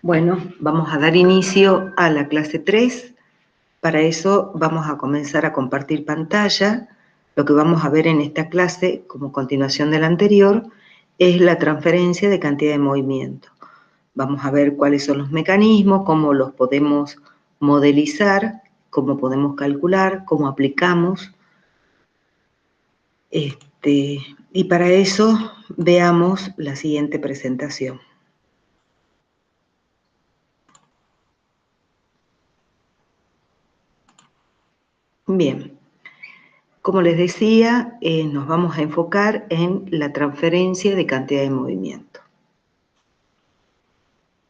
Bueno, vamos a dar inicio a la clase 3. Para eso vamos a comenzar a compartir pantalla. Lo que vamos a ver en esta clase, como continuación de la anterior, es la transferencia de cantidad de movimiento. Vamos a ver cuáles son los mecanismos, cómo los podemos modelizar, cómo podemos calcular, cómo aplicamos. Y para eso veamos la siguiente presentación. Bien, como les decía, nos vamos a enfocar en la transferencia de cantidad de movimiento.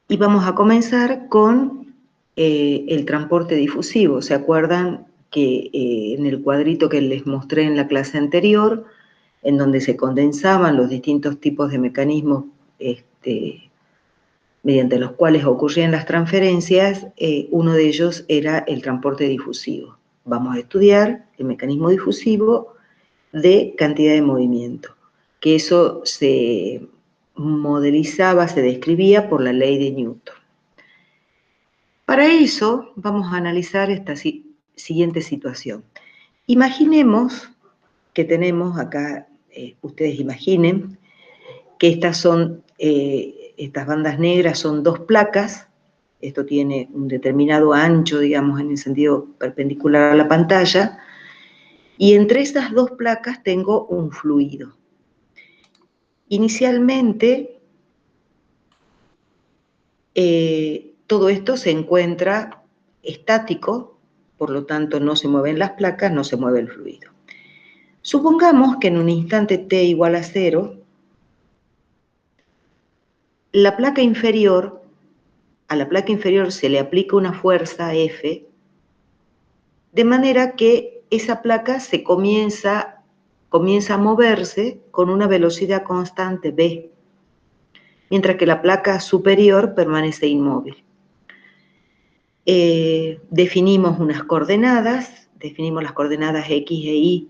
Y vamos a comenzar con el transporte difusivo. ¿Se acuerdan que en el cuadrito que les mostré en la clase anterior, en donde se condensaban los distintos tipos de mecanismos mediante los cuales ocurrían las transferencias, uno de ellos era el transporte difusivo? Vamos a estudiar el mecanismo difusivo de cantidad de movimiento, que eso se modelizaba, se describía por la ley de Newton. Para eso vamos a analizar esta siguiente situación. Imaginemos que tenemos acá, ustedes imaginen que estas bandas negras son dos placas. Esto tiene un determinado ancho, digamos, en el sentido perpendicular a la pantalla, y entre esas dos placas tengo un fluido. Inicialmente, todo esto se encuentra estático, por lo tanto no se mueven las placas, no se mueve el fluido. Supongamos que en un instante t igual a 0, a la placa inferior se le aplica una fuerza F, de manera que esa placa se comienza a moverse con una velocidad constante v, mientras que la placa superior permanece inmóvil. Definimos unas coordenadas, definimos las coordenadas X e Y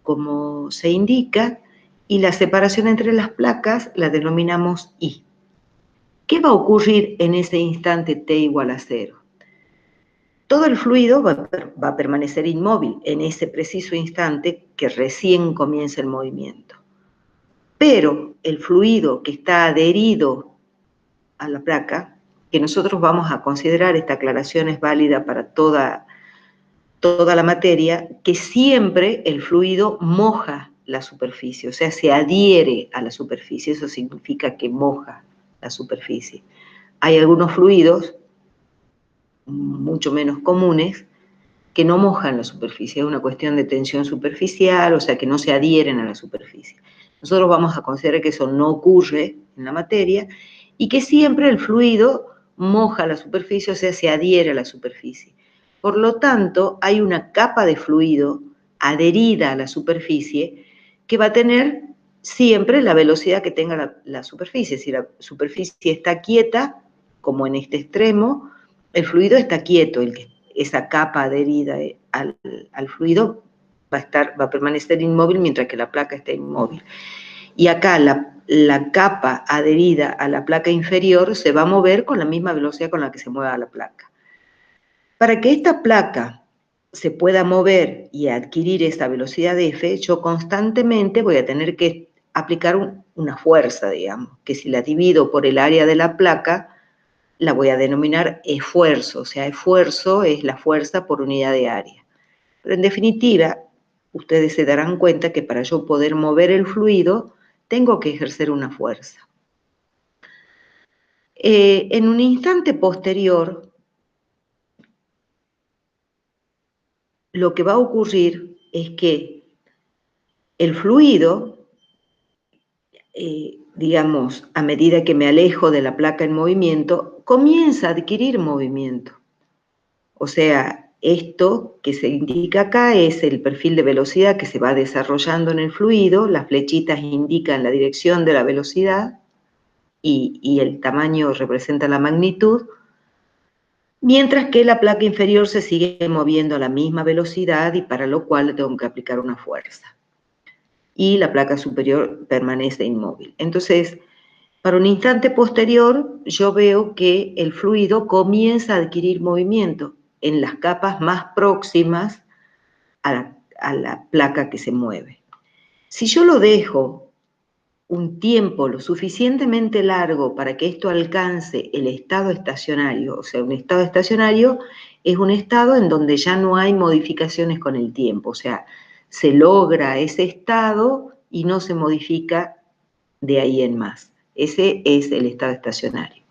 como se indica, y la separación entre las placas la denominamos Y. ¿Qué va a ocurrir en ese instante t igual a 0? Todo el fluido va a permanecer inmóvil en ese preciso instante que recién comienza el movimiento. Pero el fluido que está adherido a la placa, que nosotros vamos a considerar, esta aclaración es válida para toda la materia, que siempre el fluido moja la superficie, o sea, se adhiere a la superficie, eso significa que moja la superficie. Hay algunos fluidos, mucho menos comunes, que no mojan la superficie, es una cuestión de tensión superficial, o sea, que no se adhieren a la superficie. Nosotros vamos a considerar que eso no ocurre en la materia y que siempre el fluido moja la superficie, o sea, se adhiere a la superficie. Por lo tanto, hay una capa de fluido adherida a la superficie que va a tener siempre la velocidad que tenga la superficie. Si la superficie está quieta, como en este extremo, el fluido está quieto, esa capa adherida al fluido va a permanecer inmóvil mientras que la placa está inmóvil. Y acá la capa adherida a la placa inferior se va a mover con la misma velocidad con la que se mueva la placa. Para que esta placa se pueda mover y adquirir esa velocidad de F, yo constantemente voy a tener que aplicar una fuerza, digamos, que si la divido por el área de la placa, la voy a denominar esfuerzo, o sea, esfuerzo es la fuerza por unidad de área. Pero en definitiva, ustedes se darán cuenta que para yo poder mover el fluido, tengo que ejercer una fuerza. En un instante posterior, lo que va a ocurrir es que el fluido, digamos, a medida que me alejo de la placa en movimiento, comienza a adquirir movimiento. O sea, esto que se indica acá es el perfil de velocidad que se va desarrollando en el fluido, las flechitas indican la dirección de la velocidad y el tamaño representa la magnitud, mientras que la placa inferior se sigue moviendo a la misma velocidad y para lo cual tengo que aplicar una fuerza. Y la placa superior permanece inmóvil. Entonces, Para un instante posterior, yo veo que el fluido comienza a adquirir movimiento en las capas más próximas a la placa que se mueve. Si yo lo dejo un tiempo lo suficientemente largo para que esto alcance el estado estacionario, o sea, un estado estacionario es un estado en donde ya no hay modificaciones con el tiempo, o sea, se logra ese estado y no se modifica de ahí en más. Ese es el estado estacionario.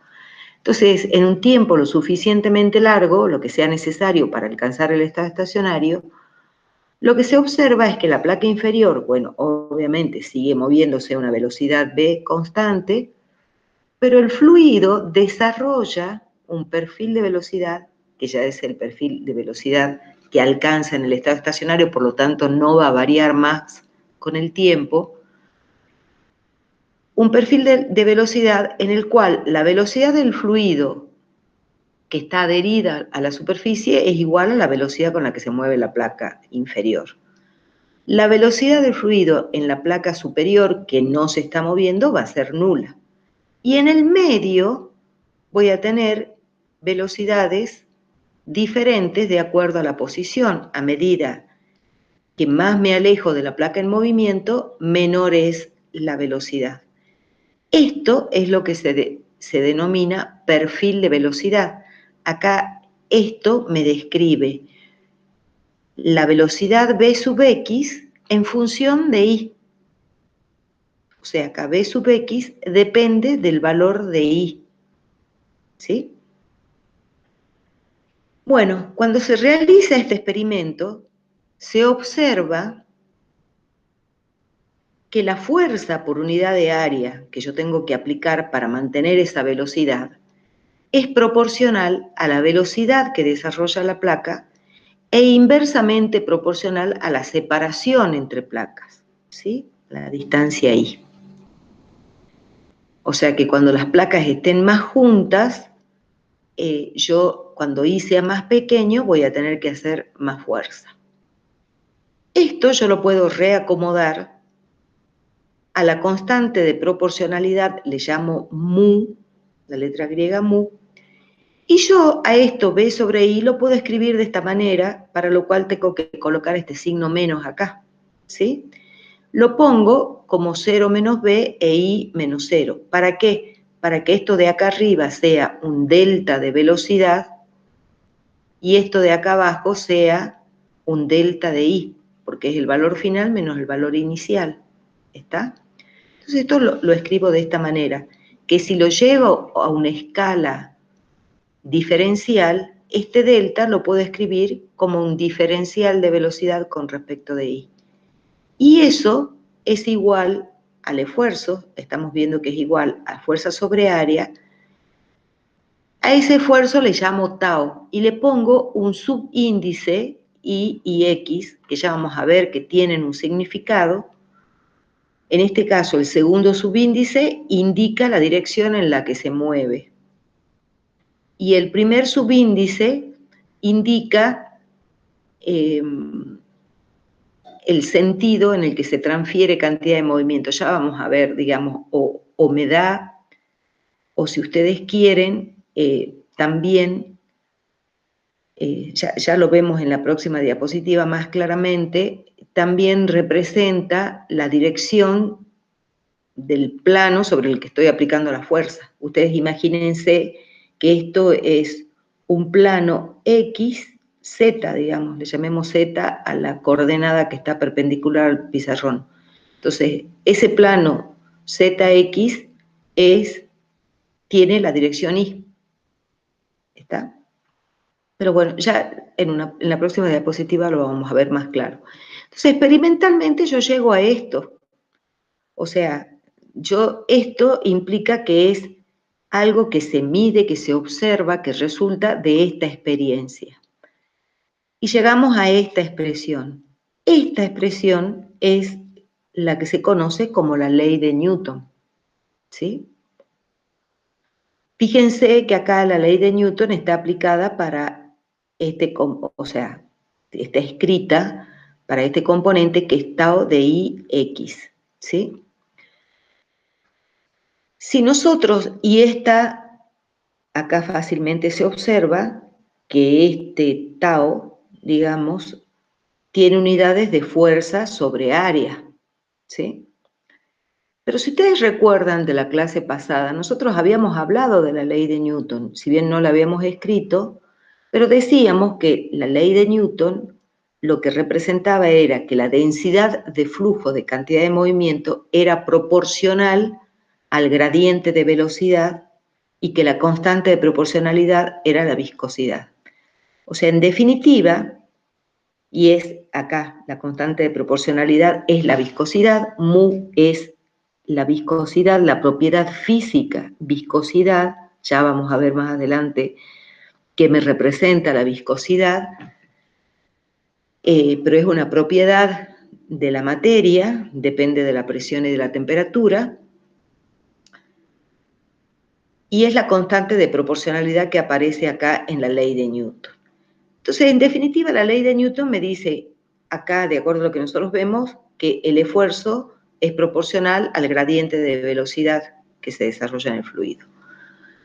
Entonces, en un tiempo lo suficientemente largo, lo que sea necesario para alcanzar el estado estacionario, lo que se observa es que la placa inferior, bueno, obviamente sigue moviéndose a una velocidad v constante, pero el fluido desarrolla un perfil de velocidad, que ya es el perfil de velocidad que alcanza en el estado estacionario, por lo tanto no va a variar más con el tiempo, un perfil de velocidad en el cual la velocidad del fluido que está adherida a la superficie es igual a la velocidad con la que se mueve la placa inferior. La velocidad del fluido en la placa superior que no se está moviendo va a ser nula. Y en el medio voy a tener velocidades diferentes de acuerdo a la posición. A medida que más me alejo de la placa en movimiento, menor es la velocidad. Esto es lo que se denomina perfil de velocidad. Acá esto me describe la velocidad v sub x en función de y. O sea, acá v sub x depende del valor de y. ¿Sí? Bueno, cuando se realiza este experimento, se observa que la fuerza por unidad de área que yo tengo que aplicar para mantener esa velocidad es proporcional a la velocidad que desarrolla la placa e inversamente proporcional a la separación entre placas, ¿sí? La distancia I. O sea que cuando las placas estén más juntas, yo cuando I sea más pequeño voy a tener que hacer más fuerza. Esto yo lo puedo reacomodar a la constante de proporcionalidad, le llamo mu, la letra griega mu, y yo a esto B sobre I lo puedo escribir de esta manera, para lo cual tengo que colocar este signo menos acá, ¿sí? Lo pongo como 0 menos B e I menos 0. ¿Para qué? Para que esto de acá arriba sea un delta de velocidad y esto de acá abajo sea un delta de I, porque es el valor final menos el valor inicial. ¿Está? Entonces esto lo escribo de esta manera, que si lo llevo a una escala diferencial, este delta lo puedo escribir como un diferencial de velocidad con respecto de I. Y eso es igual al esfuerzo, estamos viendo que es igual a fuerza sobre área. A ese esfuerzo le llamo tau y le pongo un subíndice I y X, que ya vamos a ver que tienen un significado. En este caso, el segundo subíndice indica la dirección en la que se mueve. Y el primer subíndice indica el sentido en el que se transfiere cantidad de movimiento. Ya vamos a ver, digamos, o me da, o si ustedes quieren, también, ya lo vemos en la próxima diapositiva más claramente, también representa la dirección del plano sobre el que estoy aplicando la fuerza. Ustedes imagínense que esto es un plano X, Z, digamos, le llamemos Z a la coordenada que está perpendicular al pizarrón. Entonces, ese plano ZX tiene la dirección Y. ¿Está? Pero bueno, ya en la próxima diapositiva lo vamos a ver más claro. Entonces, experimentalmente yo llego a esto. O sea, esto implica que es algo que se mide, que se observa, que resulta de esta experiencia. Y llegamos a esta expresión. Esta expresión es la que se conoce como la ley de Newton. ¿Sí? Fíjense que acá la ley de Newton está aplicada para o sea, está escrita para este componente que es tau de Ix. ¿Sí? Si nosotros, y acá fácilmente se observa que este tau, digamos, tiene unidades de fuerza sobre área, ¿sí? Pero si ustedes recuerdan de la clase pasada, nosotros habíamos hablado de la ley de Newton, si bien no la habíamos escrito, pero decíamos que la ley de Newton lo que representaba era que la densidad de flujo de cantidad de movimiento era proporcional al gradiente de velocidad y que la constante de proporcionalidad era la viscosidad. O sea, en definitiva, y es acá la constante de proporcionalidad es la viscosidad, mu es la viscosidad, la propiedad física, viscosidad, ya vamos a ver más adelante qué me representa la viscosidad, pero es una propiedad de la materia, depende de la presión y de la temperatura, y es la constante de proporcionalidad que aparece acá en la ley de Newton. Entonces, en definitiva, la ley de Newton me dice, acá, de acuerdo a lo que nosotros vemos, que el esfuerzo es proporcional al gradiente de velocidad que se desarrolla en el fluido.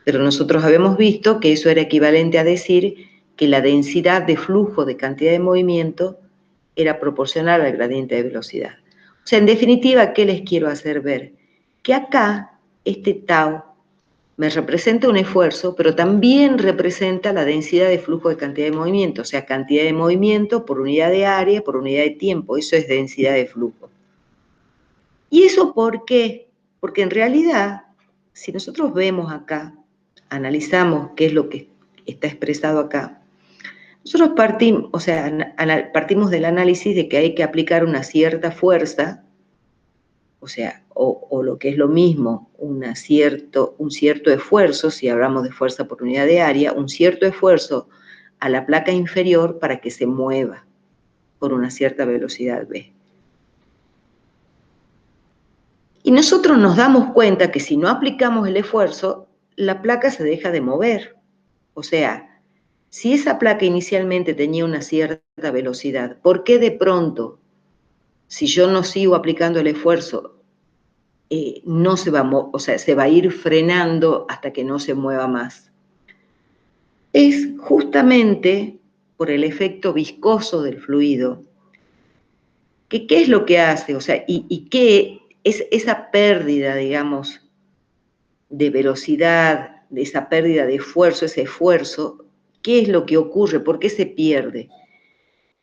Pero nosotros habíamos visto que eso era equivalente a decir que la densidad de flujo de cantidad de movimiento era proporcional al gradiente de velocidad. O sea, en definitiva, ¿qué les quiero hacer ver? Que acá, este tau me representa un esfuerzo, pero también representa la densidad de flujo de cantidad de movimiento, o sea, cantidad de movimiento por unidad de área, por unidad de tiempo, eso es densidad de flujo. ¿Y eso por qué? Porque en realidad, si nosotros vemos acá, analizamos qué es lo que está expresado acá, nosotros partimos del análisis de que hay que aplicar una cierta fuerza, o sea, o lo que es lo mismo, un cierto esfuerzo, si hablamos de fuerza por unidad de área, un cierto esfuerzo a la placa inferior para que se mueva por una cierta velocidad v. Y nosotros nos damos cuenta que si no aplicamos el esfuerzo, la placa se deja de mover. O sea, si esa placa inicialmente tenía una cierta velocidad, ¿por qué de pronto, si yo no sigo aplicando el esfuerzo, no se va o sea, se va a ir frenando hasta que no se mueva más? Es justamente por el efecto viscoso del fluido. ¿Qué es lo que hace? O sea, y qué es esa pérdida, digamos, de velocidad, de esa pérdida de esfuerzo, ese esfuerzo, ¿qué es lo que ocurre? ¿Por qué se pierde?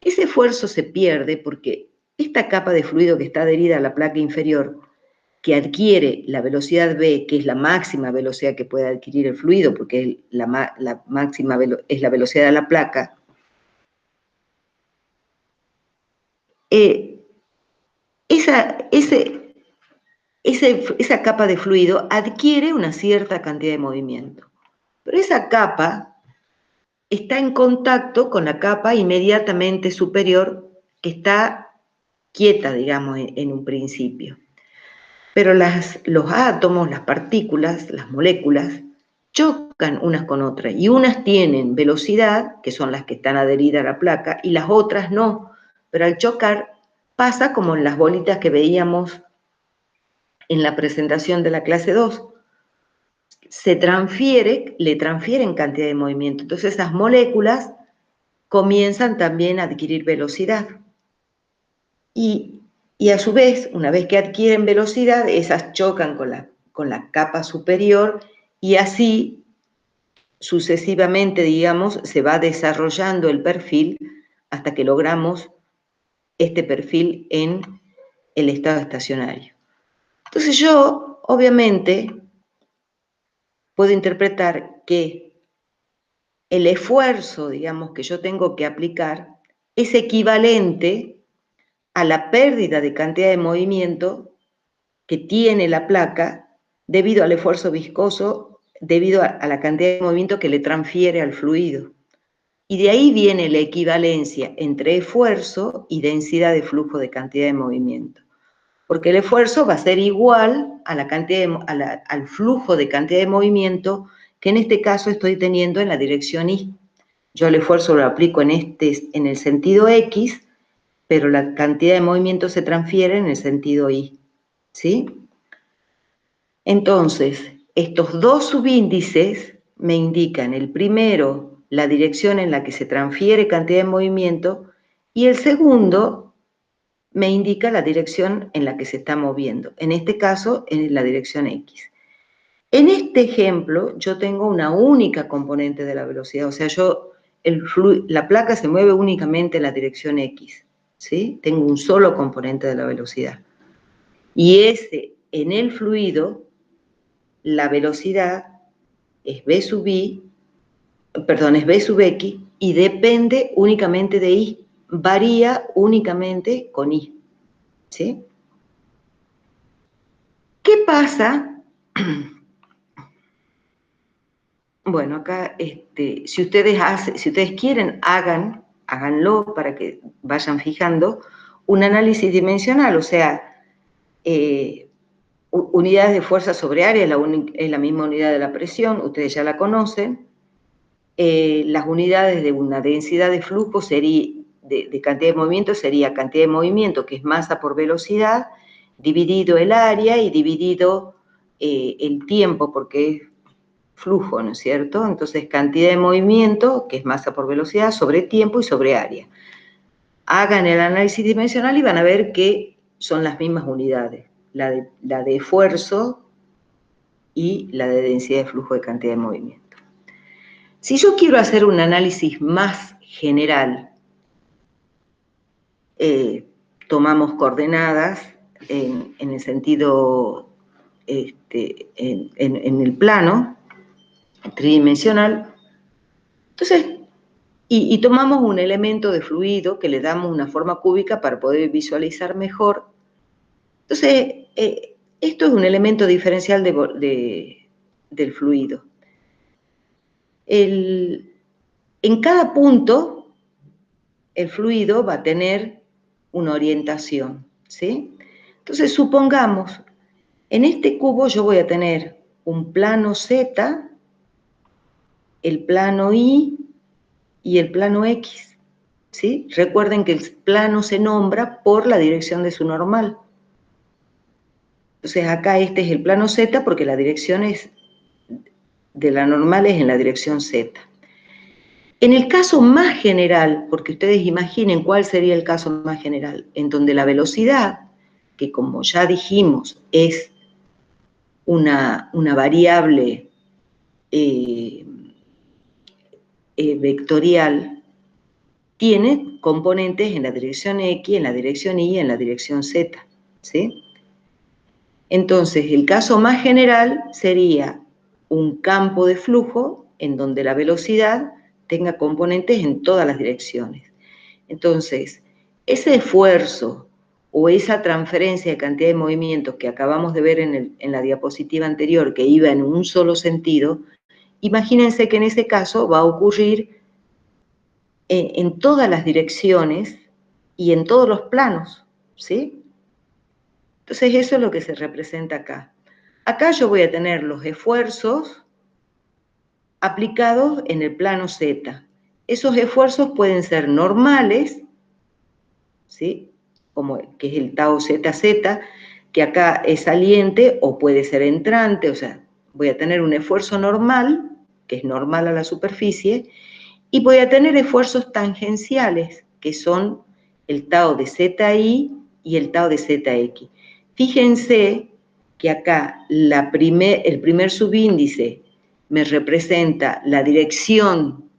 Ese esfuerzo se pierde porque esta capa de fluido que está adherida a la placa inferior, que adquiere la velocidad v, que es la máxima velocidad que puede adquirir el fluido, porque la máxima es la velocidad de la placa, esa capa de fluido adquiere una cierta cantidad de movimiento. Pero esa capa está en contacto con la capa inmediatamente superior que está quieta, digamos, en un principio. Pero los átomos, las partículas, las moléculas, chocan unas con otras y unas tienen velocidad, que son las que están adheridas a la placa, y las otras no. Pero al chocar pasa como en las bolitas que veíamos en la presentación de la clase 2. Le transfieren cantidad de movimiento. Entonces esas moléculas comienzan también a adquirir velocidad. Y a su vez, una vez que adquieren velocidad, esas chocan con la capa superior y así sucesivamente, digamos, se va desarrollando el perfil hasta que logramos este perfil en el estado estacionario. Entonces yo, obviamente, puedo interpretar que el esfuerzo, digamos, que yo tengo que aplicar es equivalente a la pérdida de cantidad de movimiento que tiene la placa debido al esfuerzo viscoso, debido a la cantidad de movimiento que le transfiere al fluido. Y de ahí viene la equivalencia entre esfuerzo y densidad de flujo de cantidad de movimiento. Porque el esfuerzo va a ser igual a al flujo de cantidad de movimiento que en este caso estoy teniendo en la dirección Y. Yo el esfuerzo lo aplico en el sentido X, pero la cantidad de movimiento se transfiere en el sentido Y. ¿Sí? Entonces, estos dos subíndices me indican, el primero, la dirección en la que se transfiere cantidad de movimiento, y el segundo me indica la dirección en la que se está moviendo, en este caso, en la dirección X. En este ejemplo, yo tengo una única componente de la velocidad, o sea, la placa se mueve únicamente en la dirección X, ¿sí? Tengo un solo componente de la velocidad. Y en el fluido, la velocidad es V sub I, perdón, es V sub X, y depende únicamente de I, varía únicamente con I, ¿sí? ¿Qué pasa? Bueno, acá, si ustedes quieren, háganlo para que vayan fijando un análisis dimensional, o sea, unidades de fuerza sobre área es la misma unidad de la presión, ustedes ya la conocen. Las unidades de una densidad de flujo de cantidad de movimiento sería cantidad de movimiento, que es masa por velocidad, dividido el área y dividido el tiempo, porque es flujo, ¿no es cierto? Entonces, cantidad de movimiento, que es masa por velocidad, sobre tiempo y sobre área. Hagan el análisis dimensional y van a ver que son las mismas unidades, la de esfuerzo y la de densidad de flujo de cantidad de movimiento. Si yo quiero hacer un análisis más general, tomamos coordenadas en el sentido, en el plano tridimensional. Entonces, y tomamos un elemento de fluido que le damos una forma cúbica para poder visualizar mejor. Entonces, esto es un elemento diferencial del fluido. En cada punto, el fluido va a tener una orientación, ¿sí? Entonces, supongamos, en este cubo yo voy a tener un plano Z, el plano Y y el plano X, ¿sí? Recuerden que el plano se nombra por la dirección de su normal. Entonces, acá este es el plano Z porque la dirección de la normal es en la dirección Z. En el caso más general, porque ustedes imaginen cuál sería el caso más general, en donde la velocidad, que como ya dijimos es una variable vectorial, tiene componentes en la dirección X, en la dirección Y y en la dirección Z, ¿sí? Entonces, el caso más general sería un campo de flujo en donde la velocidad tenga componentes en todas las direcciones. Entonces, ese esfuerzo o esa transferencia de cantidad de movimientos que acabamos de ver en la diapositiva anterior, que iba en un solo sentido, imagínense que en ese caso va a ocurrir en todas las direcciones y en todos los planos, ¿sí? Entonces, eso es lo que se representa acá. Acá yo voy a tener los esfuerzos aplicados en el plano Z. Esos esfuerzos pueden ser normales, ¿sí? Como que es el tau ZZ, que acá es saliente o puede ser entrante, o sea, voy a tener un esfuerzo normal, que es normal a la superficie, y voy a tener esfuerzos tangenciales, que son el tau de ZI y el tau de ZX. Fíjense que acá el primer subíndice me representa la dirección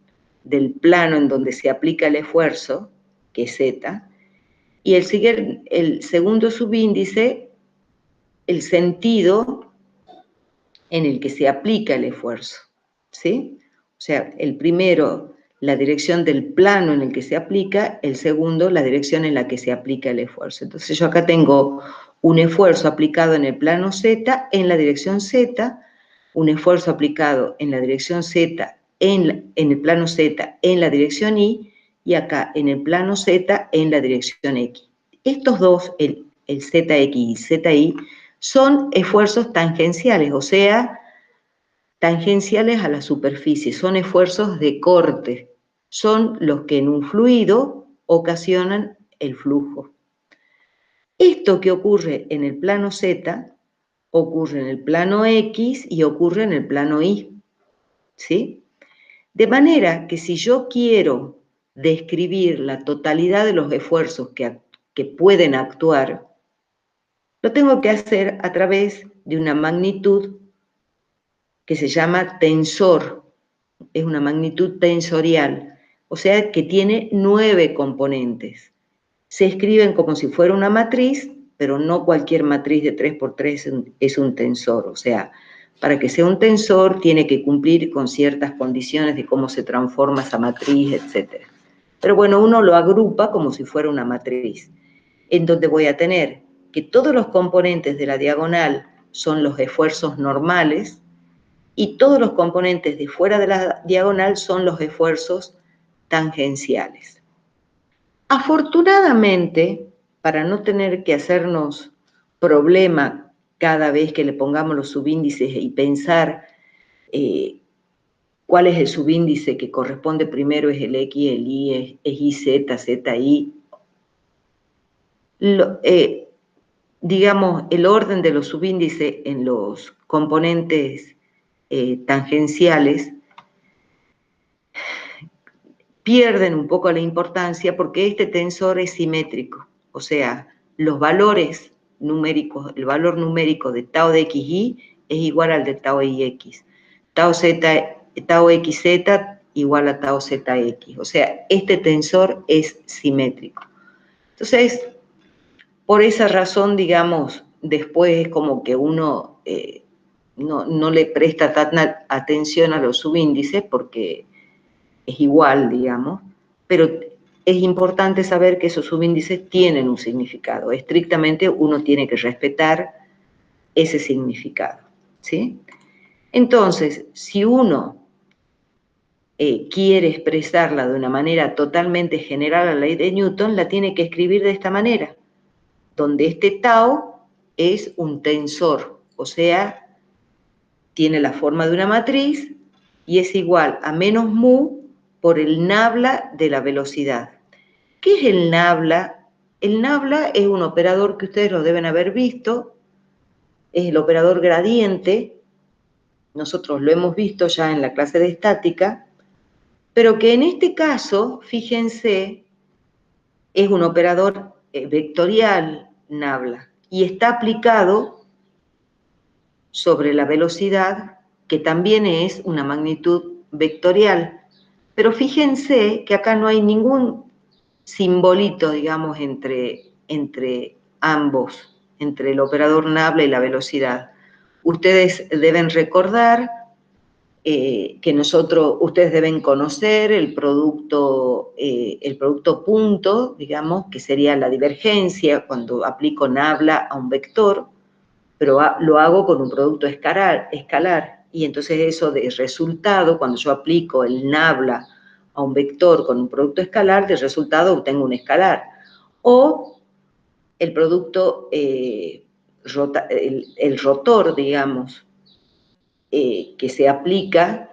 del plano en donde se aplica el esfuerzo, que es Z, y el segundo subíndice, el sentido en el que se aplica el esfuerzo, ¿sí? O sea, el primero, la dirección del plano en el que se aplica, el segundo, la dirección en la que se aplica el esfuerzo. Entonces yo acá tengo un esfuerzo aplicado en el plano Z, en la dirección Z, un esfuerzo aplicado en la dirección Z, en el plano Z, en la dirección Y, y acá en el plano Z, en la dirección X. Estos dos, el ZX y ZY, son esfuerzos tangenciales, o sea, tangenciales a la superficie, son esfuerzos de corte, son los que en un fluido ocasionan el flujo. Esto que ocurre en el plano Z ocurre en el plano X y ocurre en el plano Y, ¿sí? De manera que si yo quiero describir la totalidad de los esfuerzos que pueden actuar, lo tengo que hacer a través de una magnitud que se llama tensor, es una magnitud tensorial, o sea que tiene 9 componentes. Se escriben como si fuera una matriz, pero no cualquier matriz de 3×3 es un tensor, o sea, para que sea un tensor tiene que cumplir con ciertas condiciones de cómo se transforma esa matriz, etc. Pero bueno, uno lo agrupa como si fuera una matriz, en donde voy a tener que todos los componentes de la diagonal son los esfuerzos normales y todos los componentes de fuera de la diagonal son los esfuerzos tangenciales. Afortunadamente, para no tener que hacernos problema cada vez que le pongamos los subíndices y pensar cuál es el subíndice que corresponde primero, es el X, el Y, es YZ, ZI. Digamos, el orden de los subíndices en los componentes tangenciales pierden un poco la importancia porque este tensor es simétrico, o sea, los valores numéricos, el valor numérico de tau de XY es igual al de tau IX, tau XZ igual a tau ZX, o sea, este tensor es simétrico. Entonces, por esa razón, digamos, después es como que uno no le presta tanta atención a los subíndices porque es igual, digamos, pero es importante saber que esos subíndices tienen un significado. Estrictamente uno tiene que respetar ese significado, ¿sí? Entonces, si uno quiere expresarla de una manera totalmente general a la ley de Newton, la tiene que escribir de esta manera, donde este tau es un tensor, o sea, tiene la forma de una matriz y es igual a menos mu por el nabla de la velocidad. ¿Qué es el nabla? El nabla es un operador que ustedes lo deben haber visto, es el operador gradiente, nosotros lo hemos visto ya en la clase de estática, pero que en este caso, fíjense, es un operador vectorial nabla y está aplicado sobre la velocidad, que también es una magnitud vectorial. Pero fíjense que acá no hay ningún simbolito, digamos, entre ambos, entre el operador nabla y la velocidad. Ustedes deben recordar que ustedes deben conocer el producto punto, digamos, que sería la divergencia cuando aplico nabla a un vector, pero lo hago con un producto escalar, y entonces eso de resultado, cuando yo aplico el nabla a un vector con un producto escalar, de resultado obtengo un escalar. O el producto, el rotor, digamos, que se aplica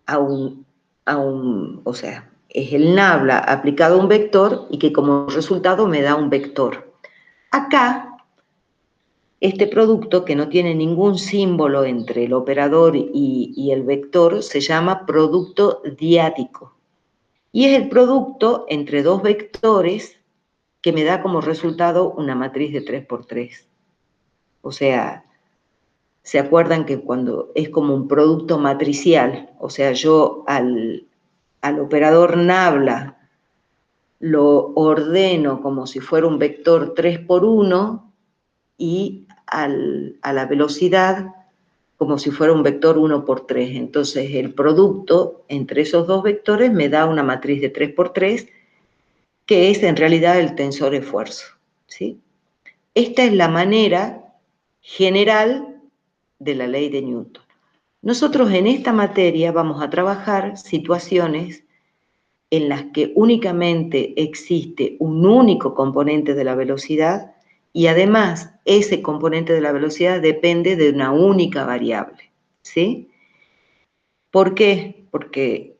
o sea, es el nabla aplicado a un vector y que como resultado me da un vector. Acá, este producto, que no tiene ningún símbolo entre el operador y el vector, se llama producto diádico. Y es el producto entre dos vectores que me da como resultado una matriz de 3×3. O sea, ¿se acuerdan que cuando es como un producto matricial? O sea, yo al operador nabla lo ordeno como si fuera un vector 3×1 y a la velocidad como si fuera un vector 1×3. Entonces, el producto entre esos dos vectores me da una matriz de 3×3, que es en realidad el tensor esfuerzo, ¿sí? Esta es la manera general de la ley de Newton. Nosotros en esta materia vamos a trabajar situaciones en las que únicamente existe un único componente de la velocidad y además ese componente de la velocidad depende de una única variable, ¿sí? ¿Por qué? Porque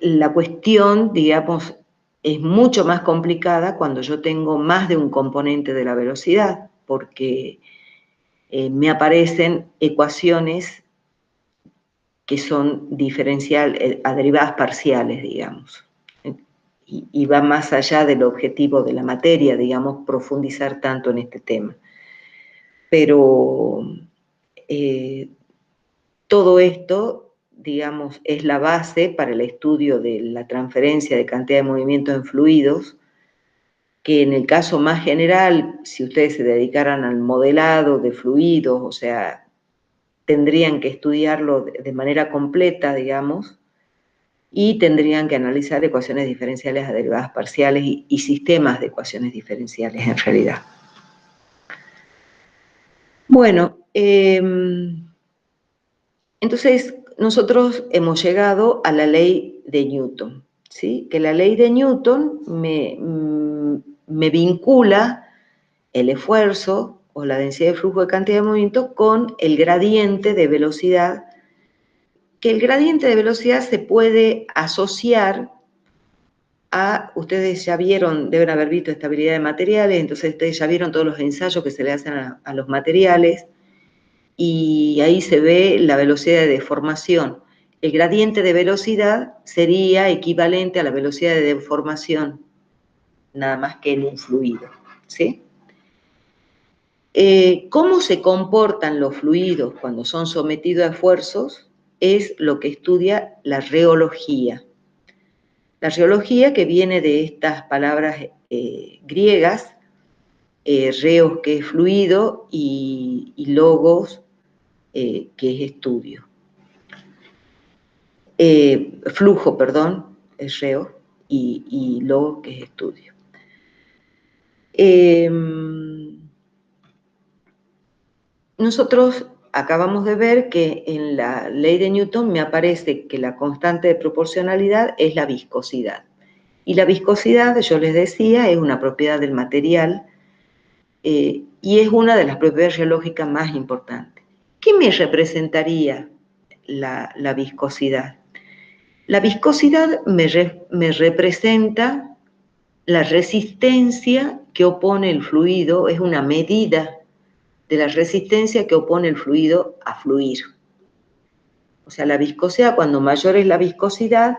la cuestión, digamos, es mucho más complicada cuando yo tengo más de un componente de la velocidad, porque me aparecen ecuaciones que son a derivadas parciales, digamos. Y va más allá del objetivo de la materia, digamos, profundizar tanto en este tema. Pero todo esto, digamos, es la base para el estudio de la transferencia de cantidad de movimientos en fluidos, que en el caso más general, si ustedes se dedicaran al modelado de fluidos, o sea, tendrían que estudiarlo de manera completa, digamos, y tendrían que analizar ecuaciones diferenciales a derivadas parciales y sistemas de ecuaciones diferenciales en realidad. Bueno, entonces nosotros hemos llegado a la ley de Newton, ¿sí? Que la ley de Newton me vincula el esfuerzo o la densidad de flujo de cantidad de movimiento con el gradiente de velocidad, que el gradiente de velocidad se puede asociar a, ustedes ya vieron, deben haber visto estabilidad de materiales, entonces ustedes ya vieron todos los ensayos que se le hacen a los materiales, y ahí se ve la velocidad de deformación. El gradiente de velocidad sería equivalente a la velocidad de deformación, nada más que en un fluido, ¿sí? Cómo se comportan los fluidos cuando son sometidos a esfuerzos es lo que estudia la reología. La reología, que viene de estas palabras griegas, reos, que es fluido, y logos, que es estudio. Flujo, perdón, es reo, y logos, que es estudio. Nosotros acabamos de ver que en la ley de Newton me aparece que la constante de proporcionalidad es la viscosidad. Y la viscosidad, yo les decía, es una propiedad del material y es una de las propiedades geológicas más importantes. ¿Qué me representaría la viscosidad? La viscosidad me representa la resistencia que opone el fluido, es una medida de la resistencia que opone el fluido a fluir. O sea, la viscosidad, cuando mayor es la viscosidad,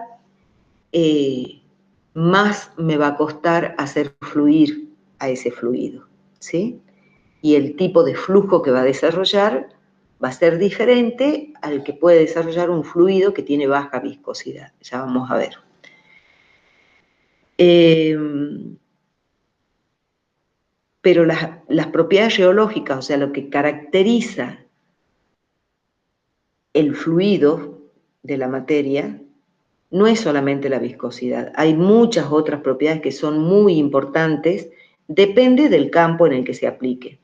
más me va a costar hacer fluir a ese fluido, ¿sí? Y el tipo de flujo que va a desarrollar va a ser diferente al que puede desarrollar un fluido que tiene baja viscosidad. Ya vamos a ver. Pero las propiedades geológicas, o sea, lo que caracteriza el fluido de la materia, no es solamente la viscosidad. Hay muchas otras propiedades que son muy importantes, depende del campo en el que se aplique.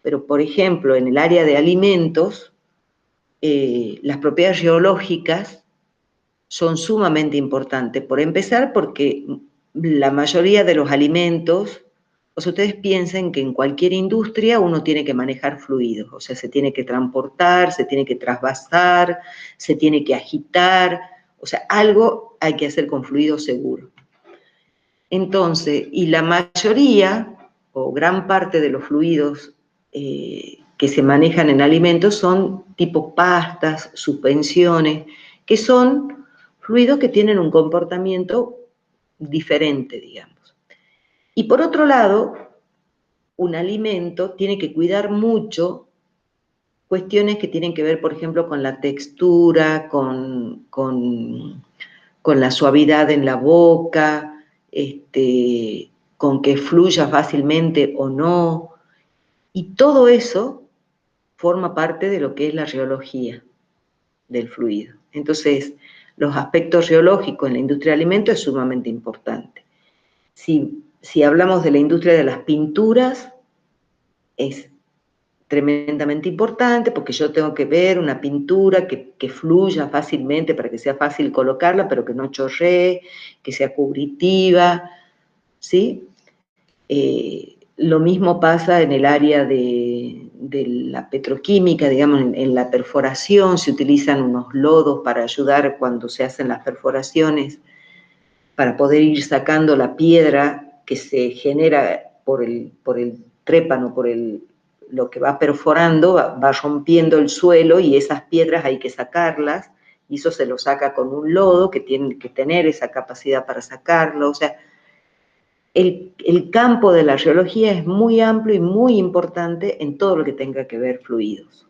Pero, por ejemplo, en el área de alimentos, las propiedades geológicas son sumamente importantes. Por empezar, porque la mayoría de los alimentos, o sea, ustedes piensen que en cualquier industria uno tiene que manejar fluidos, o sea, se tiene que transportar, se tiene que trasvasar, se tiene que agitar, o sea, algo hay que hacer con fluidos seguros. Entonces, y la mayoría o gran parte de los fluidos que se manejan en alimentos son tipo pastas, suspensiones, que son fluidos que tienen un comportamiento diferente, digamos. Y por otro lado, un alimento tiene que cuidar mucho cuestiones que tienen que ver, por ejemplo, con la textura, con la suavidad en la boca, con que fluya fácilmente o no. Y todo eso forma parte de lo que es la reología del fluido. Entonces, los aspectos reológicos en la industria de alimentos es sumamente importante. Si hablamos de la industria de las pinturas, es tremendamente importante porque yo tengo que ver una pintura que fluya fácilmente para que sea fácil colocarla, pero que no chorree, que sea cubritiva, ¿sí? Lo mismo pasa en el área de la petroquímica, digamos, en la perforación, se utilizan unos lodos para ayudar cuando se hacen las perforaciones, para poder ir sacando la piedra que se genera por el trépano, por lo que va perforando va rompiendo el suelo y esas piedras hay que sacarlas, y eso se lo saca con un lodo que tiene que tener esa capacidad para sacarlo. O sea, el campo de la geología es muy amplio y muy importante en todo lo que tenga que ver fluidos.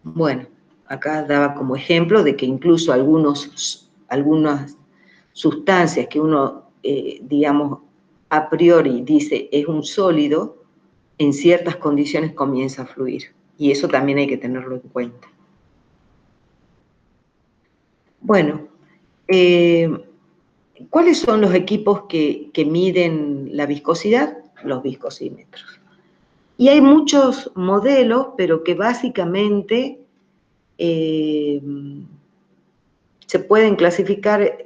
Bueno, acá daba como ejemplo de que incluso algunas sustancias que uno, digamos, a priori dice es un sólido, en ciertas condiciones comienza a fluir. Y eso también hay que tenerlo en cuenta. Bueno, ¿cuáles son los equipos que miden la viscosidad? Los viscosímetros. Y hay muchos modelos, pero que básicamente se pueden clasificar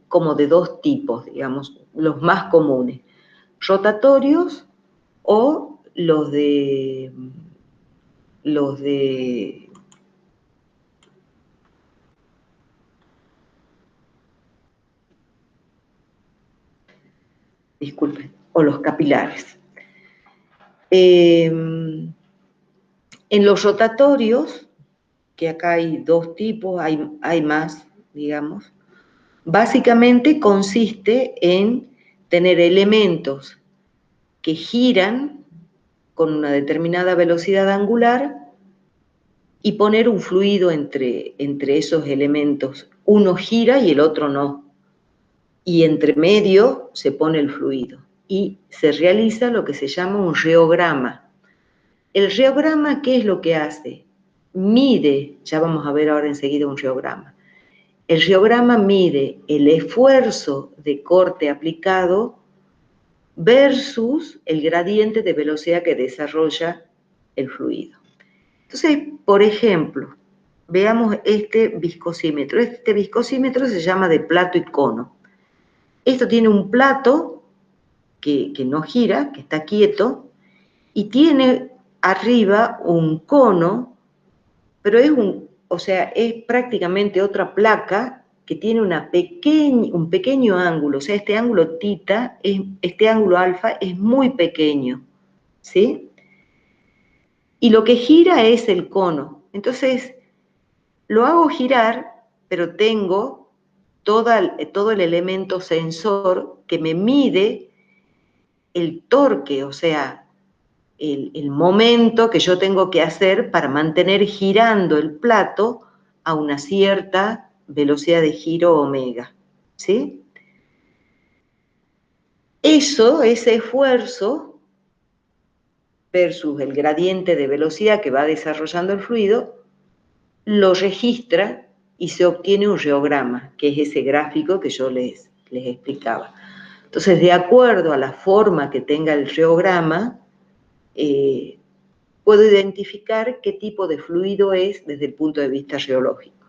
como de dos tipos, digamos, los más comunes, rotatorios o los de disculpen, o los capilares. En los rotatorios, que acá hay dos tipos, hay más, digamos, básicamente consiste en tener elementos que giran con una determinada velocidad angular y poner un fluido entre esos elementos. Uno gira y el otro no. Y entre medio se pone el fluido. Y se realiza lo que se llama un reograma. El reograma, ¿qué es lo que hace? Mide, ya vamos a ver ahora enseguida un reograma. El reograma mide el esfuerzo de corte aplicado versus el gradiente de velocidad que desarrolla el fluido. Entonces, por ejemplo, veamos este viscosímetro. Este viscosímetro se llama de plato y cono. Esto tiene un plato que no gira, que está quieto, y tiene arriba un cono, pero es prácticamente otra placa que tiene un pequeño ángulo. O sea, este ángulo tita, este ángulo alfa es muy pequeño, ¿sí? Y lo que gira es el cono. Entonces, lo hago girar, pero tengo todo el elemento sensor que me mide el torque, o sea, el momento que yo tengo que hacer para mantener girando el plato a una cierta velocidad de giro omega, ¿sí? Ese esfuerzo versus el gradiente de velocidad que va desarrollando el fluido, lo registra y se obtiene un reograma, que es ese gráfico que yo les explicaba. Entonces, de acuerdo a la forma que tenga el reograma, puedo identificar qué tipo de fluido es desde el punto de vista geológico.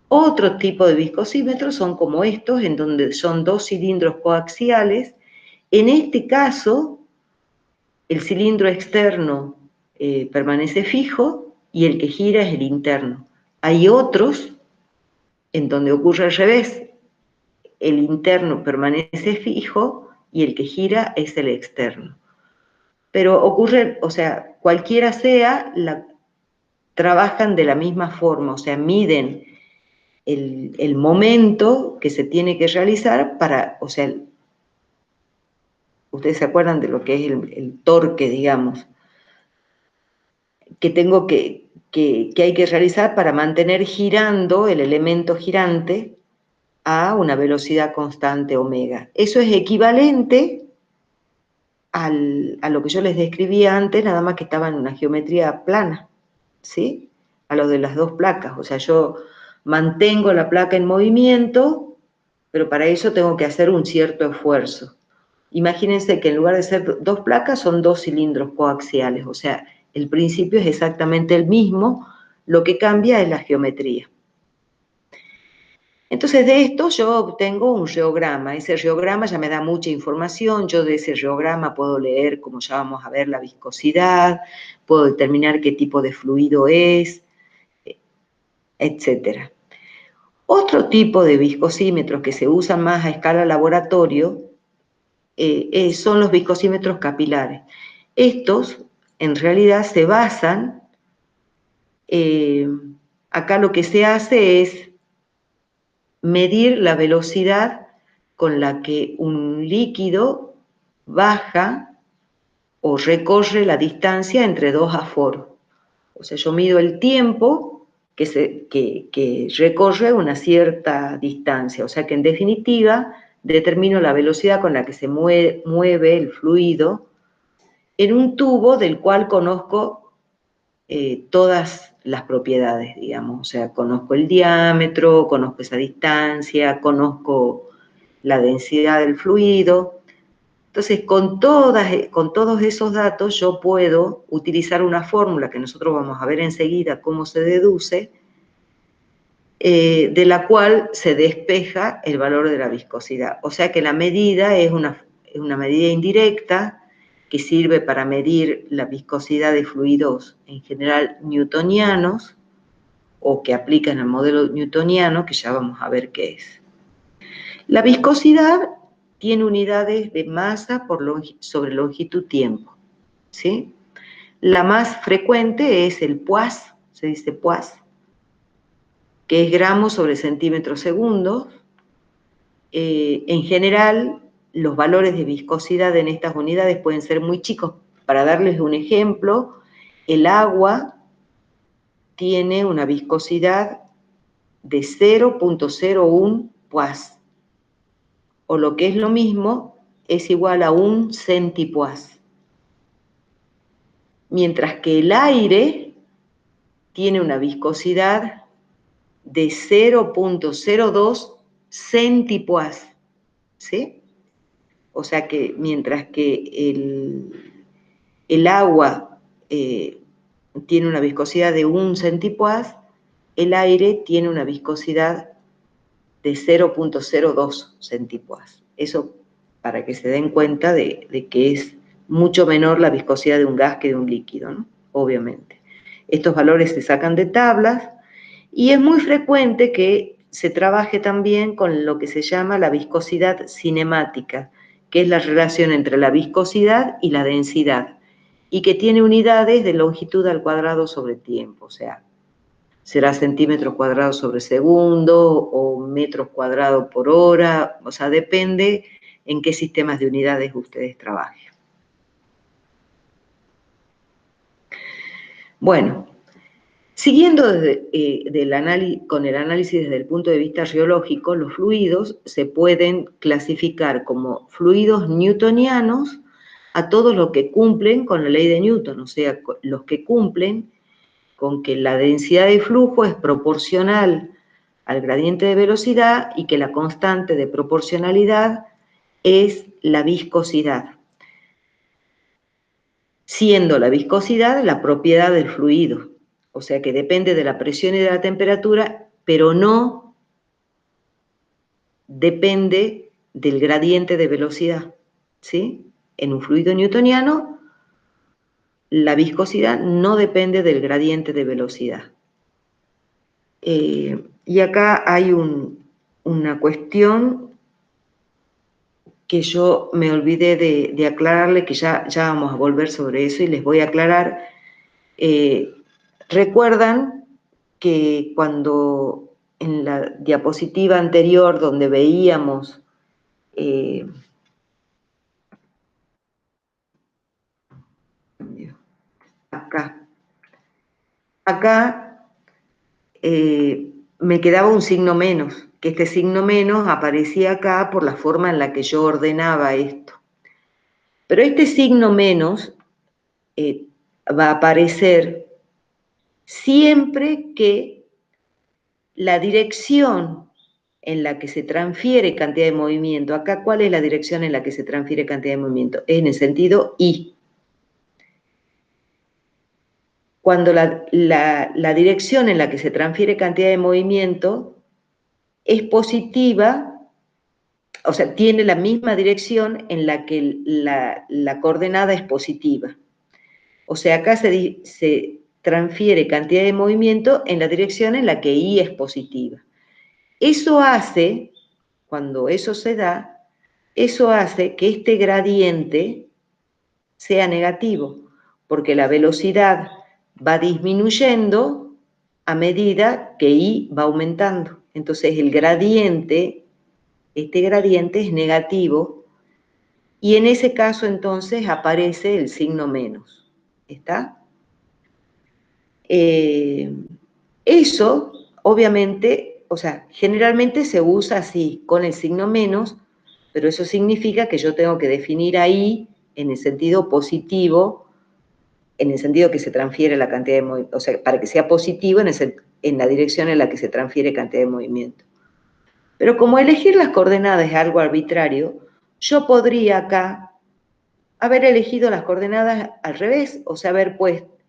Otro tipo de viscosímetros son como estos, en donde son dos cilindros coaxiales. En este caso, el cilindro externo permanece fijo y el que gira es el interno. Hay otros en donde ocurre al revés. El interno permanece fijo y el que gira es el externo. Pero ocurre, o sea, cualquiera sea, trabajan de la misma forma, o sea, miden el momento que se tiene que realizar para, o sea, ustedes se acuerdan de lo que es el torque, digamos, que tengo que hay que realizar para mantener girando el elemento girante a una velocidad constante omega. Eso es equivalente a lo que yo les describía antes, nada más que estaba en una geometría plana, ¿sí? A lo de las dos placas. O sea, yo mantengo la placa en movimiento, pero para eso tengo que hacer un cierto esfuerzo. Imagínense que en lugar de ser dos placas, son dos cilindros coaxiales. O sea, el principio es exactamente el mismo, lo que cambia es la geometría. Entonces, de esto yo obtengo un reograma. Ese reograma ya me da mucha información. Yo de ese reograma puedo leer, como ya vamos a ver, la viscosidad, puedo determinar qué tipo de fluido es, etc. Otro tipo de viscosímetros que se usan más a escala laboratorio son los viscosímetros capilares. Estos, en realidad, se basan, acá lo que se hace es medir la velocidad con la que un líquido baja o recorre la distancia entre dos aforos. O sea, yo mido el tiempo que recorre una cierta distancia. O sea que, en definitiva, determino la velocidad con la que se mueve el fluido en un tubo del cual conozco todas las propiedades, digamos. O sea, conozco el diámetro, conozco esa distancia, conozco la densidad del fluido. Entonces, con todos esos datos yo puedo utilizar una fórmula que nosotros vamos a ver enseguida cómo se deduce, de la cual se despeja el valor de la viscosidad. O sea que la medida es una medida indirecta que sirve para medir la viscosidad de fluidos en general newtonianos o que aplican al modelo newtoniano, que ya vamos a ver qué es. La viscosidad tiene unidades de masa sobre longitud-tiempo, ¿sí? La más frecuente es el Poise, se dice Poise, que es gramos sobre centímetros segundo. En general, los valores de viscosidad en estas unidades pueden ser muy chicos. Para darles un ejemplo, el agua tiene una viscosidad de 0.01 Poise, o lo que es lo mismo, es igual a 1 centipoise. Mientras que el aire tiene una viscosidad de 0.02 centipoise, ¿sí? O sea que mientras que el agua tiene una viscosidad de 1 centipoise, el aire tiene una viscosidad de 0.02 centipoise. Eso para que se den cuenta de que es mucho menor la viscosidad de un gas que de un líquido, ¿no? Obviamente. Estos valores se sacan de tablas y es muy frecuente que se trabaje también con lo que se llama la viscosidad cinemática, que es la relación entre la viscosidad y la densidad, y que tiene unidades de longitud al cuadrado sobre tiempo, o sea, será centímetros cuadrados sobre segundo o metros cuadrados por hora, o sea, depende en qué sistemas de unidades ustedes trabajen. Bueno, siguiendo con el análisis desde el punto de vista geológico, los fluidos se pueden clasificar como fluidos newtonianos a todos los que cumplen con la ley de Newton, o sea, los que cumplen con que la densidad de flujo es proporcional al gradiente de velocidad y que la constante de proporcionalidad es la viscosidad, siendo la viscosidad la propiedad del fluido, o sea que depende de la presión y de la temperatura, pero no depende del gradiente de velocidad, ¿sí? En un fluido newtoniano, la viscosidad no depende del gradiente de velocidad. Y acá hay una cuestión que yo me olvidé de aclararle, que ya vamos a volver sobre eso y les voy a aclarar. ¿Recuerdan que cuando en la diapositiva anterior donde veíamos acá me quedaba un signo menos, que este signo menos aparecía acá por la forma en la que yo ordenaba esto. Pero este signo menos va a aparecer siempre que la dirección en la que se transfiere cantidad de movimiento, acá, ¿cuál es la dirección en la que se transfiere cantidad de movimiento? Es en el sentido Y. Cuando la dirección en la que se transfiere cantidad de movimiento es positiva, o sea, tiene la misma dirección en la que la coordenada es positiva. O sea, acá se transfiere cantidad de movimiento en la dirección en la que Y es positiva. Eso hace, cuando eso se da, eso hace que este gradiente sea negativo, porque la velocidad va disminuyendo a medida que I va aumentando. Entonces el gradiente, este gradiente es negativo, y en ese caso entonces aparece el signo menos. ¿Está? Eso, obviamente, o sea, generalmente se usa así, con el signo menos, pero eso significa que yo tengo que definir ahí, en el sentido positivo, en el sentido que se transfiere la cantidad de movimiento, o sea, para que sea positivo en la dirección en la que se transfiere cantidad de movimiento. Pero como elegir las coordenadas es algo arbitrario, yo podría acá haber elegido las coordenadas al revés, o sea,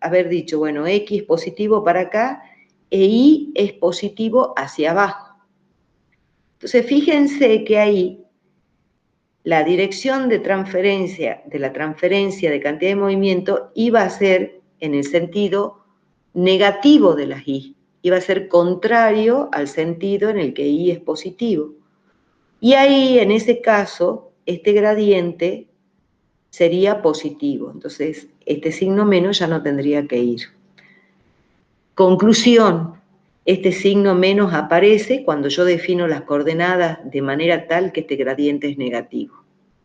haber dicho, bueno, X positivo para acá e Y es positivo hacia abajo. Entonces, fíjense que ahí la dirección de la transferencia de cantidad de movimiento iba a ser en el sentido negativo de las Y, iba a ser contrario al sentido en el que Y es positivo. Y ahí, en ese caso, este gradiente sería positivo. Entonces, este signo menos ya no tendría que ir. Conclusión, este signo menos aparece cuando yo defino las coordenadas de manera tal que este gradiente es negativo.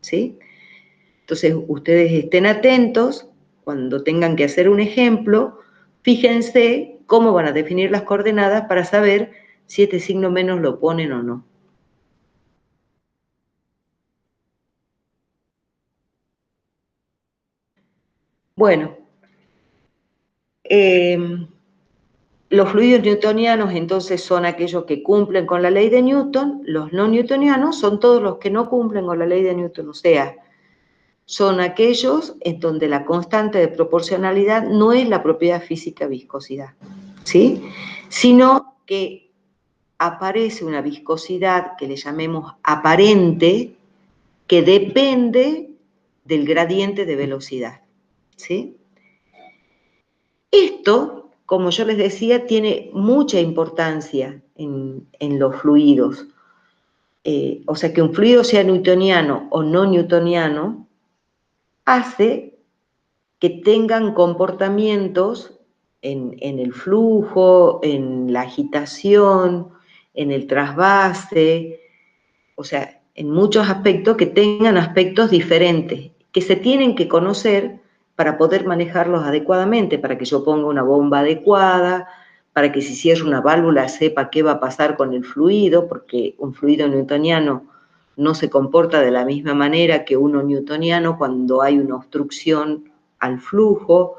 ¿Sí? Entonces, ustedes estén atentos, cuando tengan que hacer un ejemplo, fíjense cómo van a definir las coordenadas para saber si este signo menos lo ponen o no. Bueno, los fluidos newtonianos entonces son aquellos que cumplen con la ley de Newton, los no newtonianos son todos los que no cumplen con la ley de Newton, o sea, son aquellos en donde la constante de proporcionalidad no es la propiedad física viscosidad, ¿sí? Sino que aparece una viscosidad que le llamemos aparente, que depende del gradiente de velocidad, ¿sí? Esto, como yo les decía, tiene mucha importancia en los fluidos. O sea, que un fluido sea newtoniano o no newtoniano hace que tengan comportamientos en el flujo, en la agitación, en el trasvase, o sea, en muchos aspectos que tengan aspectos diferentes, que se tienen que conocer para poder manejarlos adecuadamente, para que yo ponga una bomba adecuada, para que si cierro una válvula sepa qué va a pasar con el fluido, porque un fluido newtoniano no se comporta de la misma manera que uno newtoniano cuando hay una obstrucción al flujo.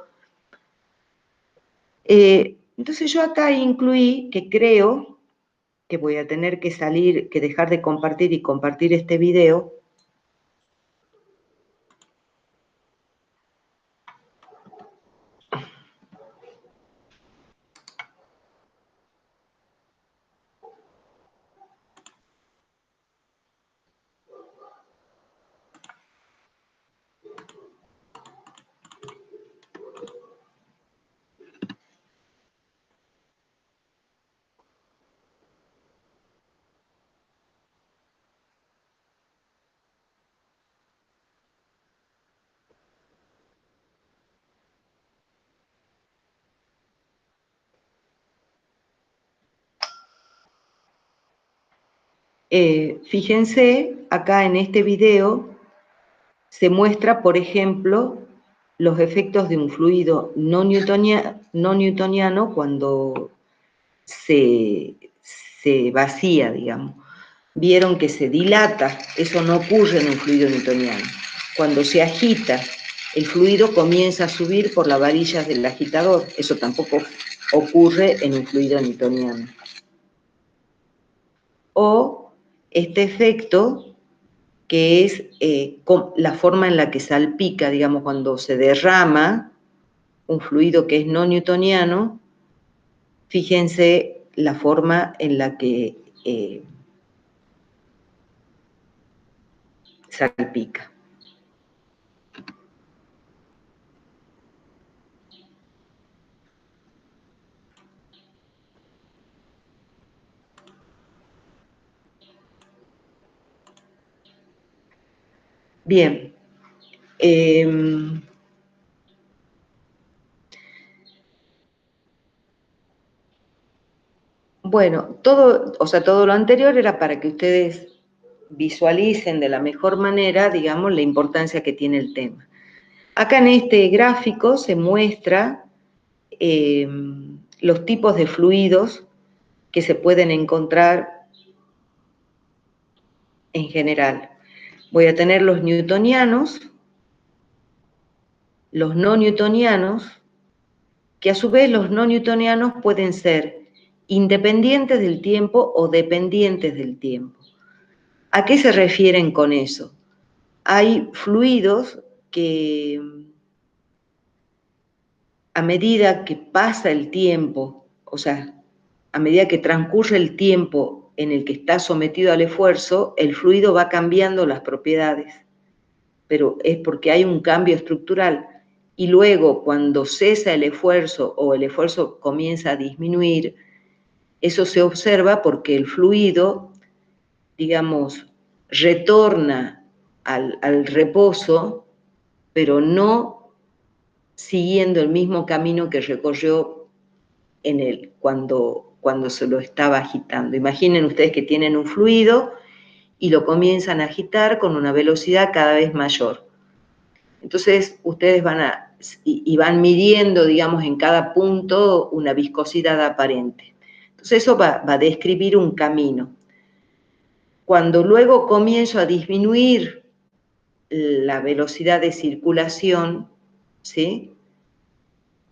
Entonces yo acá incluí que creo que voy a tener que dejar de compartir y compartir este video. Fíjense, acá en este video se muestra, por ejemplo, los efectos de un fluido no newtoniano cuando se vacía, digamos. Vieron que se dilata, eso no ocurre en un fluido newtoniano. Cuando se agita, el fluido comienza a subir por las varillas del agitador, eso tampoco ocurre en un fluido newtoniano. O este efecto que es la forma en la que salpica, digamos, cuando se derrama un fluido que es no newtoniano, fíjense la forma en la que salpica. Bien. Bueno, todo lo anterior era para que ustedes visualicen de la mejor manera, digamos, la importancia que tiene el tema. Acá en este gráfico se muestra los tipos de fluidos que se pueden encontrar en general. Voy a tener los newtonianos, los no newtonianos, que a su vez los no newtonianos pueden ser independientes del tiempo o dependientes del tiempo. ¿A qué se refieren con eso? Hay fluidos que a medida que pasa el tiempo, o sea, a medida que transcurre el tiempo en el que está sometido al esfuerzo, el fluido va cambiando las propiedades, pero es porque hay un cambio estructural. Y luego, cuando cesa el esfuerzo o el esfuerzo comienza a disminuir, eso se observa porque el fluido, digamos, retorna al reposo, pero no siguiendo el mismo camino que recorrió cuando se lo estaba agitando. Imaginen ustedes que tienen un fluido y lo comienzan a agitar con una velocidad cada vez mayor. Entonces, ustedes van midiendo, digamos, en cada punto una viscosidad aparente. Entonces, eso va a describir un camino. Cuando luego comienzo a disminuir la velocidad de circulación, ¿sí?,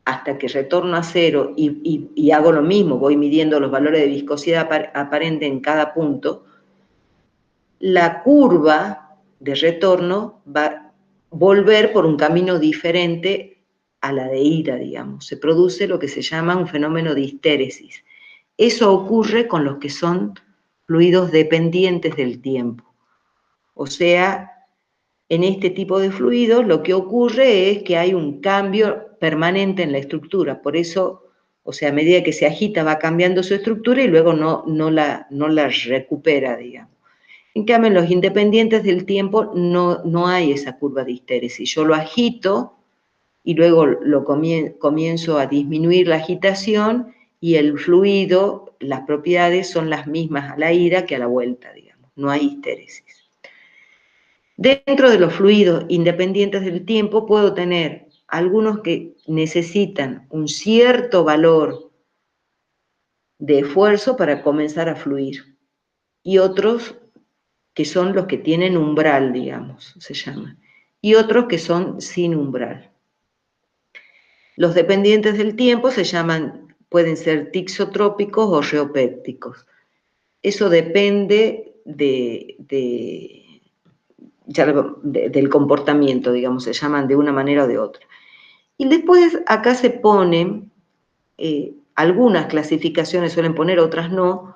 hasta que retorno a cero y hago lo mismo, voy midiendo los valores de viscosidad aparente en cada punto, la curva de retorno va a volver por un camino diferente a la de ida, digamos. Se produce lo que se llama un fenómeno de histéresis. Eso ocurre con los que son fluidos dependientes del tiempo. O sea, en este tipo de fluidos lo que ocurre es que hay un cambio permanente en la estructura. Por eso, o sea, a medida que se agita va cambiando su estructura y luego no la recupera, digamos. En cambio, en los independientes del tiempo no hay esa curva de histéresis. Yo lo agito y luego comienzo a disminuir la agitación y el fluido, las propiedades son las mismas a la ida que a la vuelta, digamos. No hay histéresis. Dentro de los fluidos independientes del tiempo puedo tener algunos que necesitan un cierto valor de esfuerzo para comenzar a fluir y otros que son los que tienen umbral, digamos, se llaman, y otros que son sin umbral. Los dependientes del tiempo pueden ser tixotrópicos o reopépticos. Eso depende del comportamiento, digamos, se llaman de una manera o de otra. Y después acá se ponen, algunas clasificaciones suelen poner, otras no,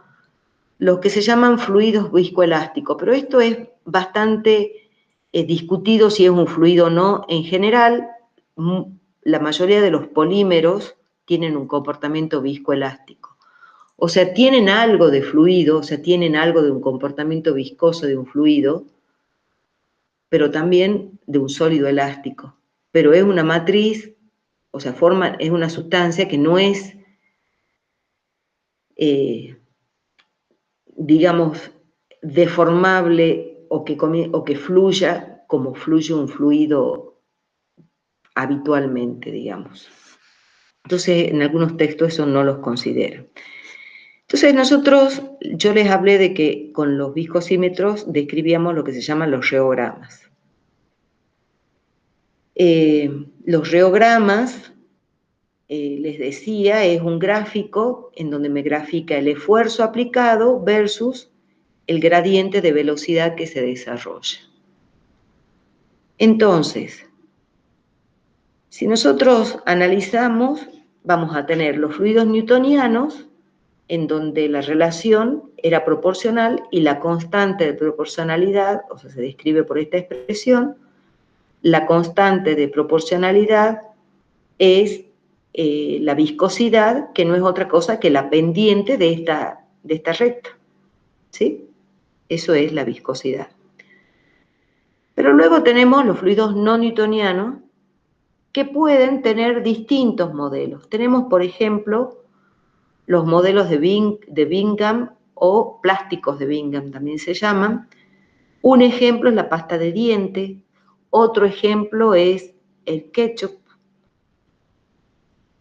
los que se llaman fluidos viscoelásticos, pero esto es bastante discutido si es un fluido o no. En general, la mayoría de los polímeros tienen un comportamiento viscoelástico. O sea, tienen algo de fluido, o sea, tienen algo de un comportamiento viscoso de un fluido, pero también de un sólido elástico. Pero es una matriz, o sea, es una sustancia que no es, digamos, deformable o que fluya como fluye un fluido habitualmente, digamos. Entonces, en algunos textos eso no los consideran. Entonces, yo les hablé de que con los viscosímetros describíamos lo que se llaman los reogramas. Los reogramas, les decía, es un gráfico en donde me grafica el esfuerzo aplicado versus el gradiente de velocidad que se desarrolla. Entonces, si nosotros analizamos, vamos a tener los fluidos newtonianos, en donde la relación era proporcional y la constante de proporcionalidad, o sea, se describe por esta expresión, la constante de proporcionalidad es la viscosidad, que no es otra cosa que la pendiente de esta recta, ¿sí? Eso es la viscosidad. Pero luego tenemos los fluidos no newtonianos, que pueden tener distintos modelos. Tenemos, por ejemplo, los modelos de Bingham o plásticos de Bingham también se llaman. Un ejemplo es la pasta de diente, otro ejemplo es el ketchup,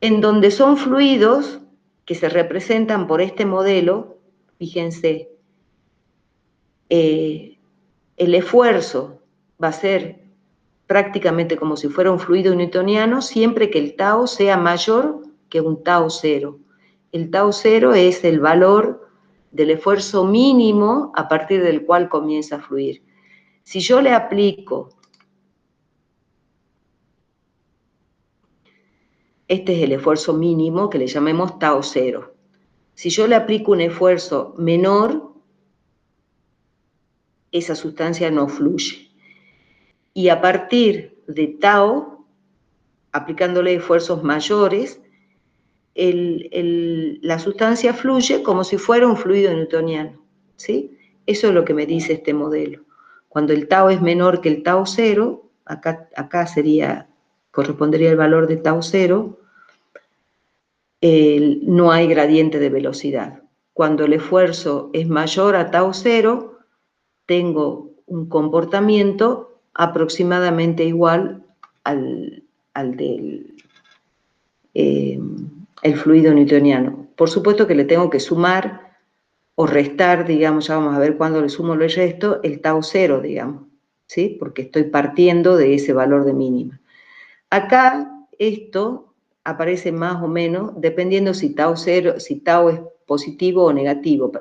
en donde son fluidos que se representan por este modelo. Fíjense, el esfuerzo va a ser prácticamente como si fuera un fluido newtoniano, siempre que el tau sea mayor que un tau cero. El tau cero es el valor del esfuerzo mínimo a partir del cual comienza a fluir. Si yo le aplico, este es el esfuerzo mínimo que le llamemos tau cero. Si yo le aplico un esfuerzo menor, esa sustancia no fluye. Y a partir de tau, aplicándole esfuerzos mayores, la sustancia fluye como si fuera un fluido newtoniano, ¿sí? Eso es lo que me dice este modelo. Cuando el tau es menor que el tau cero, acá correspondería el valor de tau cero, no hay gradiente de velocidad. Cuando el esfuerzo es mayor a tau cero, tengo un comportamiento aproximadamente igual al del el fluido newtoniano. Por supuesto que le tengo que sumar o restar, digamos, ya vamos a ver cuándo le sumo o le resto, el tau cero, digamos, ¿sí? Porque estoy partiendo de ese valor de mínima. Acá esto aparece más o menos dependiendo si tau es positivo o negativo.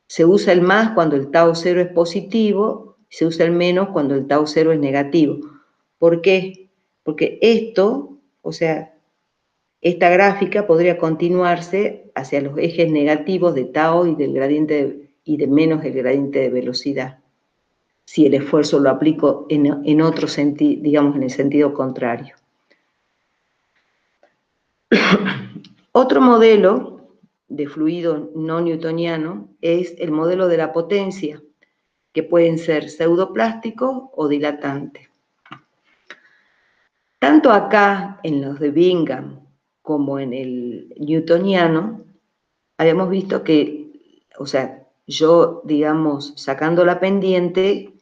Se usa el más cuando el tau cero es positivo, se usa el menos cuando el tau cero es negativo. ¿Por qué? Porque esto, o sea, esta gráfica podría continuarse hacia los ejes negativos de tau y del gradiente y de menos el gradiente de velocidad, si el esfuerzo lo aplico en otro sentido, digamos en el sentido contrario. Otro modelo de fluido no newtoniano es el modelo de la potencia, que pueden ser pseudoplásticos o dilatantes. Tanto acá en los de Bingham como en el newtoniano, habíamos visto que, o sea, yo, digamos, sacando la pendiente,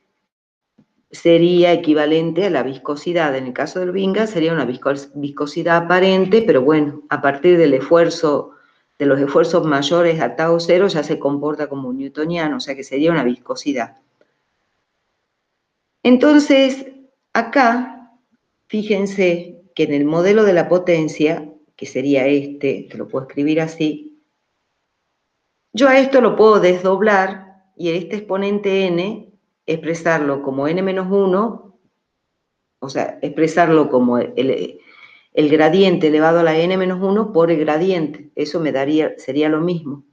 sería equivalente a la viscosidad. En el caso del Bingham sería una viscosidad aparente, pero bueno, a partir del esfuerzo, de los esfuerzos mayores a tau cero, ya se comporta como un newtoniano, o sea que sería una viscosidad. Entonces, acá, fíjense que en el modelo de la potencia, que sería este, que lo puedo escribir así, yo a esto lo puedo desdoblar y este exponente n expresarlo como n-1, o sea, expresarlo como el gradiente elevado a la n-1 por el gradiente. Eso me daría, sería lo mismo.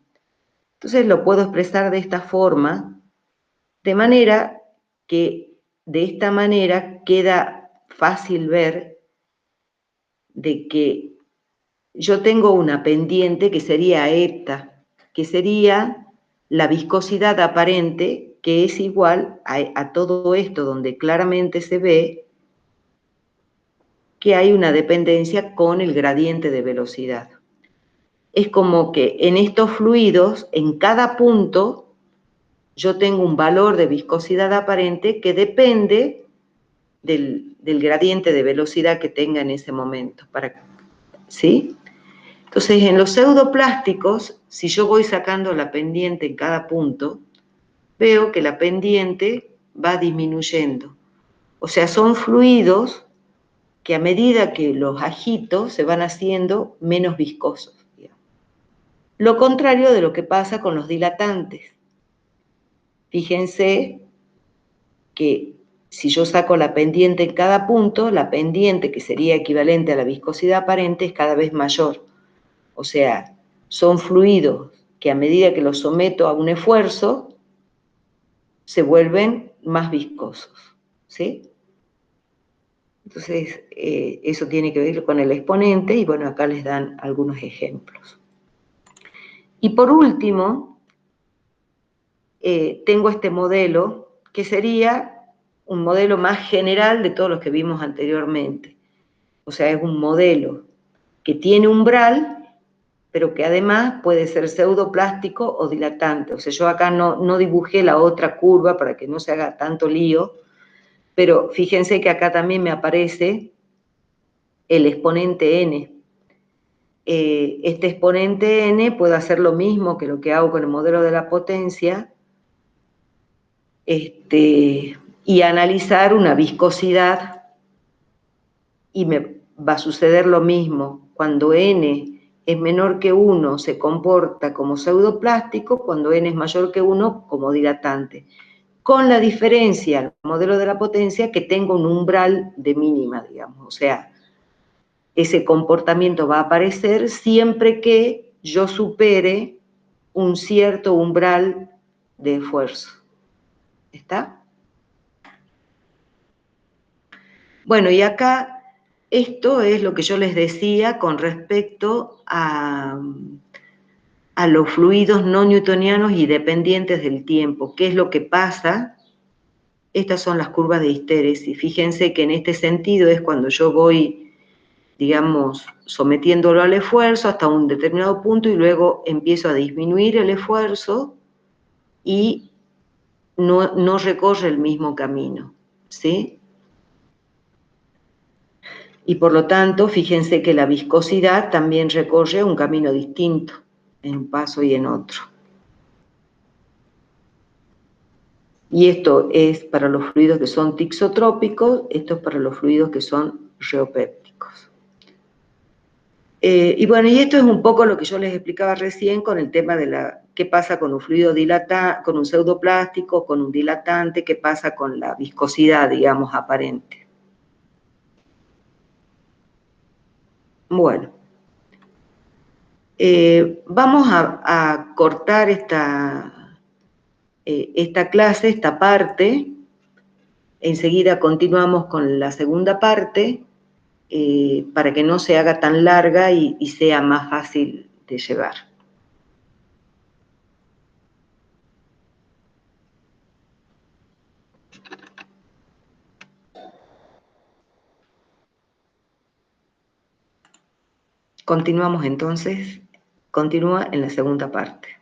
Entonces lo puedo expresar de esta forma, de manera que de esta manera queda fácil ver de que yo tengo una pendiente que sería eta, que sería la viscosidad aparente, que es igual a todo esto donde claramente se ve que hay una dependencia con el gradiente de velocidad. Es como que en estos fluidos, en cada punto, yo tengo un valor de viscosidad aparente que depende del gradiente de velocidad que tenga en ese momento. ¿Sí? Entonces, en los pseudoplásticos, si yo voy sacando la pendiente en cada punto, veo que la pendiente va disminuyendo. O sea, son fluidos que a medida que los agito se van haciendo menos viscosos. Lo contrario de lo que pasa con los dilatantes. Fíjense que si yo saco la pendiente en cada punto, la pendiente, que sería equivalente a la viscosidad aparente, es cada vez mayor. O sea, son fluidos que a medida que los someto a un esfuerzo, se vuelven más viscosos, ¿sí? Entonces, eso tiene que ver con el exponente y bueno, acá les dan algunos ejemplos. Y por último, tengo este modelo que sería un modelo más general de todos los que vimos anteriormente. O sea, es un modelo que tiene umbral, pero que además puede ser pseudoplástico o dilatante. O sea, yo acá no dibujé la otra curva para que no se haga tanto lío, pero fíjense que acá también me aparece el exponente n. Este exponente n puede hacer lo mismo que lo que hago con el modelo de la potencia, y analizar una viscosidad, y me va a suceder lo mismo. Cuando n es menor que 1 se comporta como pseudoplástico, cuando n es mayor que 1 como dilatante. Con la diferencia, el modelo de la potencia, que tengo un umbral de mínima, digamos. O sea, ese comportamiento va a aparecer siempre que yo supere un cierto umbral de esfuerzo. ¿Está? Bueno, y acá esto es lo que yo les decía con respecto a los fluidos no newtonianos y dependientes del tiempo. ¿Qué es lo que pasa? Estas son las curvas de histéresis. Fíjense que en este sentido es cuando yo voy, digamos, sometiéndolo al esfuerzo hasta un determinado punto y luego empiezo a disminuir el esfuerzo y no recorre el mismo camino, ¿sí? Y por lo tanto, fíjense que la viscosidad también recorre un camino distinto en un paso y en otro. Y esto es para los fluidos que son tixotrópicos, esto es para los fluidos que son reopépticos. Y bueno, y esto es un poco lo que yo les explicaba recién con el tema de qué pasa con un fluido dilatante, con un pseudoplástico, con un dilatante, qué pasa con la viscosidad, digamos, aparente. Bueno, vamos a cortar esta clase, esta parte. Enseguida continuamos con la segunda parte, para que no se haga tan larga y sea más fácil de llevar. Continuamos entonces, continúa en la segunda parte.